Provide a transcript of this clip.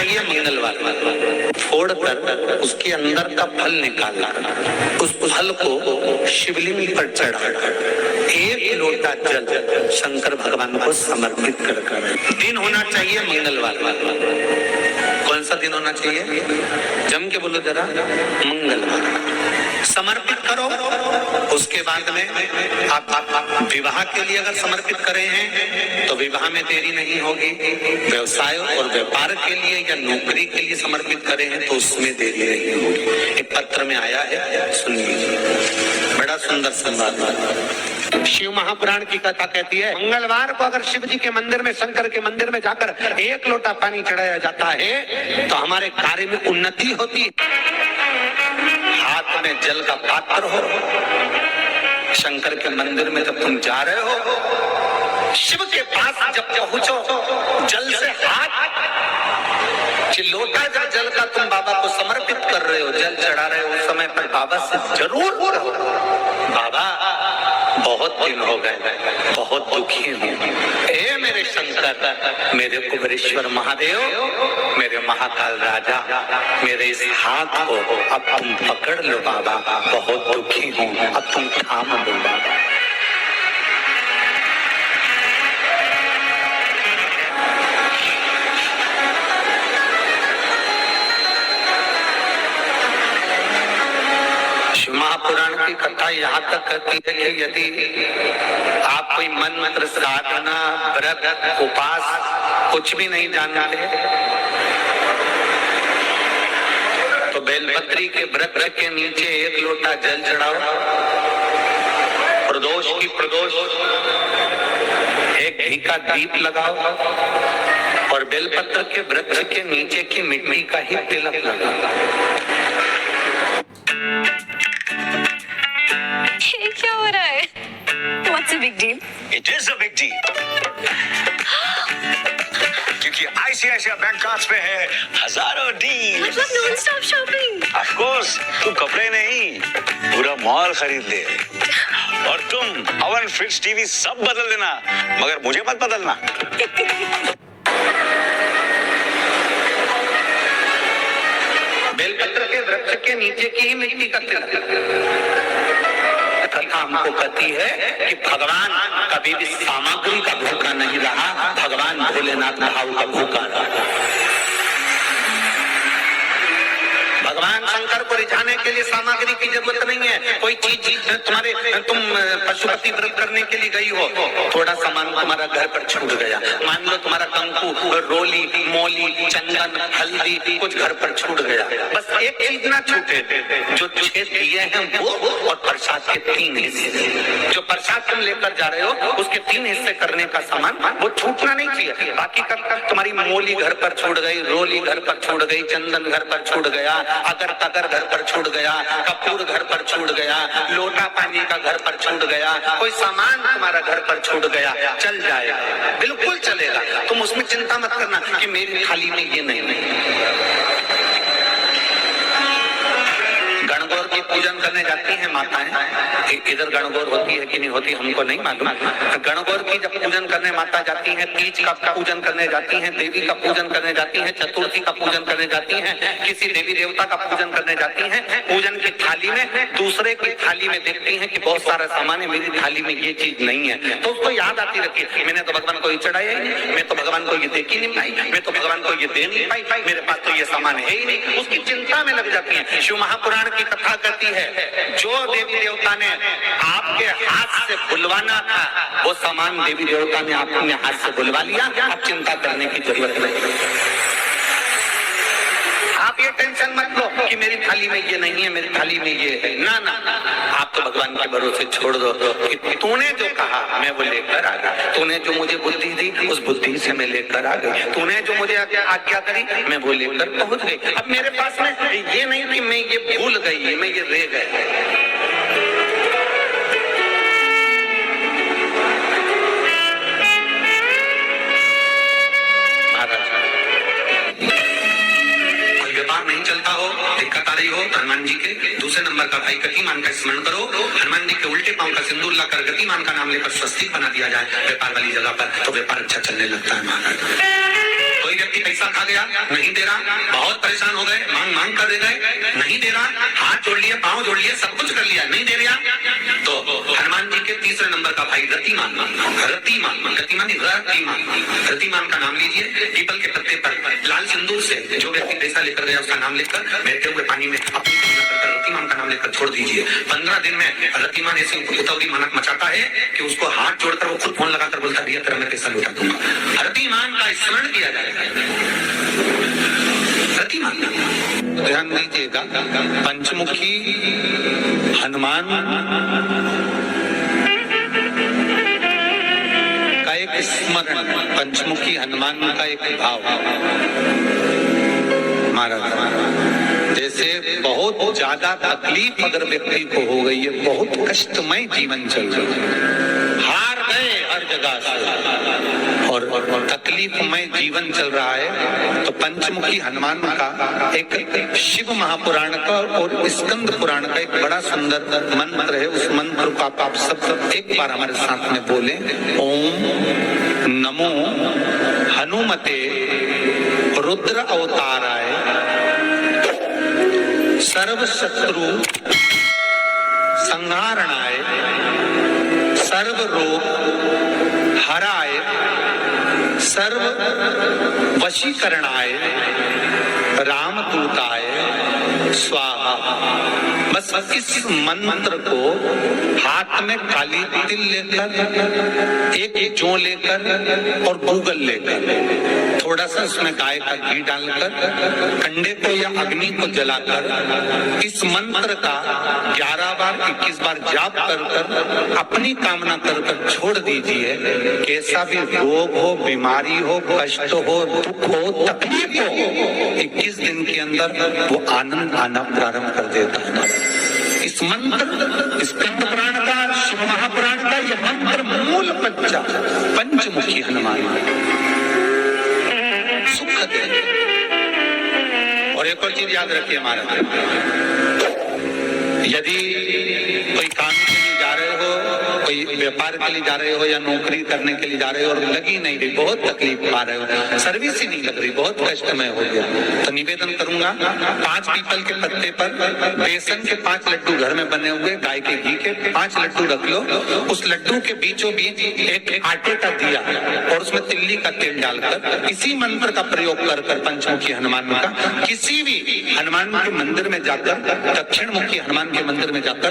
चाहिए मंगलवार, फोड़कर उसके अंदर का फल निकालना, उस फल को शिवलिंग पर चढ़ाना, एक लोटा जल शंकर भगवान को समर्पित कर। दिन होना चाहिए मंगलवार। कौन सा दिन होना चाहिए? जम के बोलो जरा, मंगलवार समर्पित करो। उसके बाद में आप विवाह के लिए अगर समर्पित करे हैं तो विवाह में देरी नहीं होगी। व्यवसाय और व्यापार के लिए या नौकरी के लिए समर्पित करे हैं तो उसमें देरी नहीं होगी। एक पत्र में आया है, सुन लीजिए, बड़ा सुंदर संवाद। शिव महापुराण की कथा कहती है, मंगलवार को अगर शिव जी के मंदिर में, शंकर के मंदिर में जाकर एक लोटा पानी चढ़ाया जाता है तो हमारे कार्य में उन्नति होती है। हाथ में जल का पात्र हो, शंकर के मंदिर में जब तुम जा रहे हो, शिव के पास जब पहुंचो, जल से हाथ लोटा जल का तुम बाबा को समर्पित कर रहे हो, जल चढ़ा रहे हो, उस समय पर बाबा से जरूर कहो, बाबा बहुत दिन हो गए, बहुत दुखी हूँ, हे मेरे शंकर, मेरे कुबेरेश्वर महादेव, मेरे महाकाल राजा, मेरे इस हाथ को अब तुम पकड़ लो बाबा, बहुत दुखी हूँ, अब तुम थाम लो बाबा। महापुराण की कथा यहाँ तक कहती है कि यदि आप कोई मंत्र, साधना, व्रत, उपास कुछ भी नहीं जानते तो बेलपत्री के वृक्ष के नीचे एक लोटा जल चढ़ाओ, प्रदोष की प्रदोष एक घी का दीप लगाओ और बेलपत्र के वृक्ष के नीचे की मिट्टी का ही तिलक लगाओ। क्या हो रहा है? What's the big deal? It is a big deal. क्योंकि ICICI बैंक कार्ड्स पे है हजारों डील। मतलब non stop shopping. Of course, तू कपड़े नहीं पूरा मॉल खरीद ले और तुम ओवन, फ्रिज, टीवी सब बदल देना, मगर मुझे मत बदलना। बेलपत्र के वृक्ष के नीचे की ही मिट्टी का तिलक। कथा हमको कहती है कि भगवान कभी भी सामग्री का भूखा नहीं रहा, भगवान भोलेनाथ भाव का भूखा रहा। भगवान शंकर को रिझाने के लिए सामग्री की जरूरत नहीं है। कोई चीज तुम पशुपति व्रत करने के लिए गई हो, थोड़ा सामान तुम्हारा घर पर छूट गया, मान लो तुम्हारा कंकु, रोली, मोली, चंदन, हल्दी कुछ घर पर छूट गया, बस एक चीज ना छूटे, जो 6 दिए हैं वो और प्रसाद के 3 हिस्से। जो प्रसाद तुम लेकर जा रहे हो उसके 3 हिस्से करने का सामान वो छूटना नहीं चाहिए। बाकी का तुम्हारी मोली घर पर छूट गई, रोली घर पर छूट गई, चंदन घर पर छूट गया, अगर तगर घर पर छूट गया, कपूर घर पर छूट गया, लोटा पानी का घर पर छूट गया, कोई सामान तुम्हारा घर पर छूट गया, चल जाएगा, बिल्कुल चलेगा। तुम उसमें चिंता मत करना कि मेरी थाली में ये नहीं। गणगौर की पूजन करने जाती हैं माताएं, इधर गणगौर होती है कि नहीं होती हमको नहीं मालूम। गणगौर की जब पूजन करने माता जाती हैं, तीज का पूजन करने जाती हैं, देवी का पूजन करने जाती हैं, चतुर्थी का पूजन करने जाती हैं, किसी देवी देवता का पूजन करने जाती हैं, पूजन की थाली में दूसरे की थाली में देखती हैं कि बहुत सारा सामान है, मेरी थाली में ये चीज नहीं है, तो उसको याद आती रहती है, मैंने तो भगवान को ये चढ़ाया ही नहीं, मैं तो भगवान को ये देख ही नहीं पाई, मैं तो भगवान को ये दे नहीं पाई, मेरे पास तो ये सामान है ही नहीं, उसकी चिंता में लग जाती है। शिव महापुराण की कथा कहती है, जो देवी देवता ने आपके हाथ से बुलवाना था वो सामान देवी देवता ने अपने हाथ से बुलवा लिया, अब चिंता करने की जरूरत नहीं। आप ये टेंशन मत लो कि मेरी थाली में ये नहीं है, मेरी थाली में ये है, ना ना, आप तो भगवान के भरोसे छोड़ दो कि तूने जो कहा मैं वो लेकर आ गया, तूने जो मुझे बुद्धि दी उस बुद्धि से मैं लेकर आ गई, तूने जो मुझे आज्ञा करी मैं वो लेकर पहुंच गई। अब मेरे पास में ये नहीं कि मैं ये भूल गई, मैं ये रह गई। नहीं चलता हो, दिक्कत आ रही हो, हनुमान जी के दूसरे नंबर का भाई गतिमान का स्मरण करो, हनुमान जी के उल्टे पांव का सिंदूर लाकर गतिमान का नाम लेकर स्वस्तिक बना दिया जाए व्यापार वाली जगह पर, तो व्यापार अच्छा चलने लगता है महाराज। कोई व्यक्ति पैसा खा गया, नहीं दे रहा, बहुत परेशान हो गए, मांग मांग कर दे गए, नहीं दे रहा, हाथ जोड़ लिए, पांव जोड़ लिए, सब कुछ कर लिया, नहीं दे रहा, तो हनुमान जी के तीसरे नंबर का भाई रतिमान, रतिमान का नाम लीजिए। पीपल के पत्ते पर लाल सिंदूर से जो व्यक्ति पैसा लेकर गया उसका नाम लिखकर बहते हुए पानी में अपनी रतिमान का नाम लेकर छोड़ दीजिए। 15 दिन में रतिमान ऐसी उतावली मानक मचाता है कि उसको हाथ जोड़कर वो खुद फोन लगाकर बोलता है, भैया तेरा मैं पैसा लौटा दूंगा। रतिमान का स्मरण किया जाएगा। रतिमान, ध्यान दीजिएगा, पंचमुखी हनुमान का एक स्मरण, पंचमुखी हनुमान का एक भाव महाराज। जैसे बहुत ज्यादा तकलीफ अगर व्यक्ति को हो गई है, बहुत कष्टमय जीवन चल रहा है, हार गए हर जगह से और तकलीफमय जीवन चल रहा है, तो पंचमुखी हनुमान का एक शिव महापुराण का और स्कंद पुराण का एक बड़ा सुंदर मंत्र है। उस मंत्र को आप सब एक बार हमारे साथ में बोले। ओम नमो हनुमते रुद्र अवताराय सर्व शत्रु संहारणाय सर्व रोग हराय सर्व वशीकरणाय रामदूताय स्वाहा। बस इस मंत्र को हाथ में काली तिल लेकर, एक जौ लेकर और गूगल लेकर, थोड़ा सा उसमें गाय का घी डालकर, कंडे को या अग्नि को जलाकर इस मंत्र का 11 बार 21 बार जाप कर अपनी कामना कर छोड़ दीजिए। कैसा भी रोग हो, बीमारी हो, कष्ट हो, दुख हो, तकलीफ हो, 21 दिन के अंदर वो आनंद आना प्रारंभ कर देता है। इस मंत्र, स्कंद पुराण का, शिव महापुराण का यह मंत्र मूल बच्चा पंचमुखी हनुमान सुख दे। और एक और चीज याद रखिए हमारा, यदि कोई काम के लिए जा रहे हो, कोई व्यापार के लिए जा रहे हो या नौकरी करने के लिए जा रहे हो और लगी नहीं रही, बहुत तकलीफ पा रहे हो, सर्विस ही नहीं लग रही, बहुत कष्टमय हो गया, तो निवेदन करूंगा 5 पीपल के पत्ते पर बेसन के 5 लड्डू घर में बने हुए, गाय के घी के 5 लड्डू रख लो। उस लड्डू के बीचों बीच एक आटे का दिया और उसमें तिल्ली का तेल डालकर इसी मंत्र का प्रयोग कर पंचमुखी हनुमान का किसी भी हनुमान के मंदिर में जाकर, दक्षिण मुखी हनुमान के मंदिर में जाकर